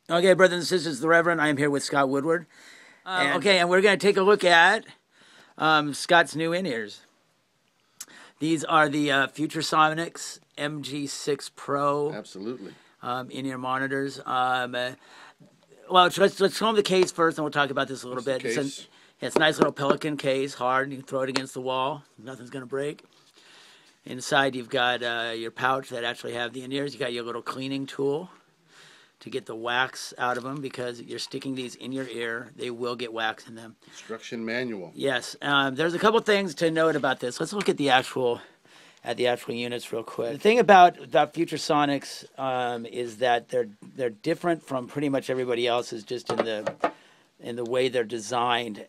Okay, brothers and sisters, the Reverend. I am here with Scott Woodward. And we're going to take a look at Scott's new in-ears. These are the Futuresonics mg6 Pro Absolutely. in-ear monitors. Well, let's show them the case first, and we'll talk about this a little bit. Case. It's a nice little pelican case, hard. You can throw it against the wall. Nothing's going to break. Inside, you've got your pouch that actually have the in-ears. You got your little cleaning tool to get the wax out of them, because you're sticking these in your ear. They will get wax in them. Instruction manual. Yes. There's a couple things to note about this. Let's look at the actual units real quick. The thing about Futuresonics is that they're different from pretty much everybody else's, just in the way they're designed.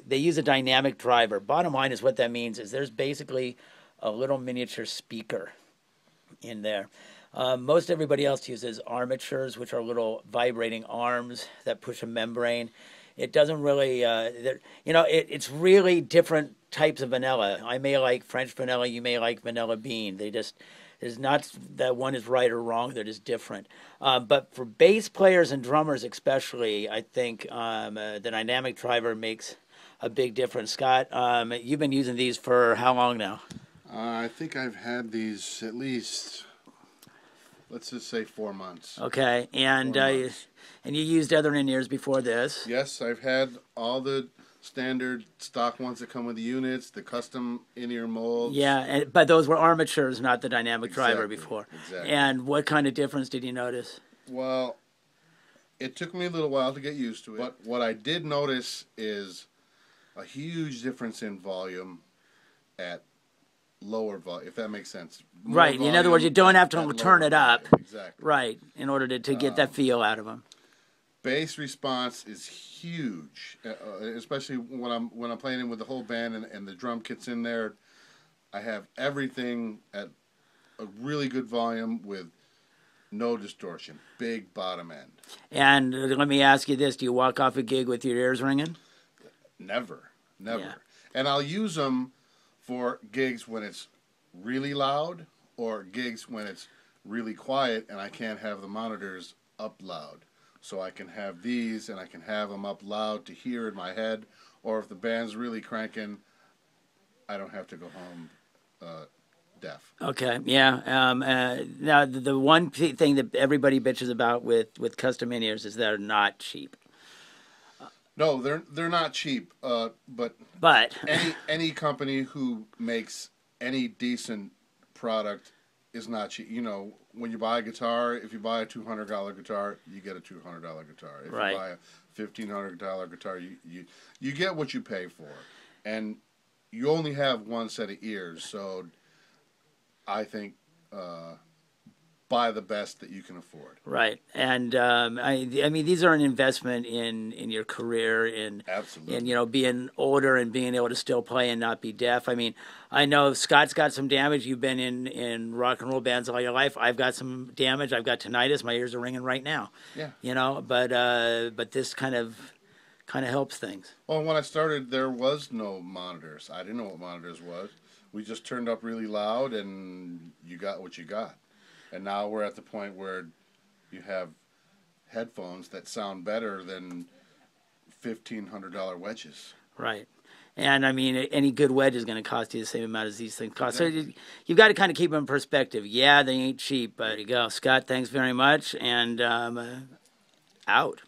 They use a dynamic driver. Bottom line is, what that means is there's basically a little miniature speaker in there. Most everybody else uses armatures, which are little vibrating arms that push a membrane. It doesn't really, it's really different types of vanilla. I may like French vanilla, you may like vanilla bean. There's not that one is right or wrong, they're just different. But for bass players and drummers especially, I think the dynamic driver makes a big difference. Scott, you've been using these for how long now? I think I've had these at least, let's just say 4 months. Okay, and you used other in-ears before this. Yes, I've had all the standard stock ones that come with the units, the custom in-ear molds. Yeah, but those were armatures, not the dynamic driver before. Exactly. And what kind of difference did you notice? Well, it took me a little while to get used to it. But what I did notice is a huge difference in volume at lower volume, if that makes sense. More right. In other words, you don't have to turn it up. Volume. Exactly. Right. In order to get that feel out of them. Bass response is huge, especially when I'm playing in with the whole band and the drum kit's in there. I have everything at a really good volume with no distortion. Big bottom end. And let me ask you this: do you walk off a gig with your ears ringing? Never. Yeah. And I'll use them for gigs when it's really loud, or gigs when it's really quiet and I can't have the monitors up loud. So I can have these and I can have them up loud to hear in my head, or if the band's really cranking, I don't have to go home deaf. Okay, yeah. Now, the one thing that everybody bitches about with custom in-ears is they're not cheap. No, they're not cheap. But any company who makes any decent product is not cheap. You know, when you buy a guitar, if you buy a $200 guitar, you get a $200 guitar. If right. you buy a $1,500 guitar, you get what you pay for, and you only have one set of ears. So I think buy the best that you can afford. Right, and I mean, these are an investment in your career, Absolutely. in being older and being able to still play and not be deaf. I mean, I know Scott's got some damage. You've been in rock and roll bands all your life. I've got some damage. I've got tinnitus. My ears are ringing right now. Yeah. But this kind of helps things. Well, when I started, there was no monitors. I didn't know what monitors was. We just turned up really loud, and you got what you got. And now we're at the point where you have headphones that sound better than $1,500 wedges. Right. And, I mean, any good wedge is going to cost you the same amount as these things cost. Exactly. So you've got to kind of keep them in perspective. Yeah, they ain't cheap, but there you go. Scott, thanks very much, and out.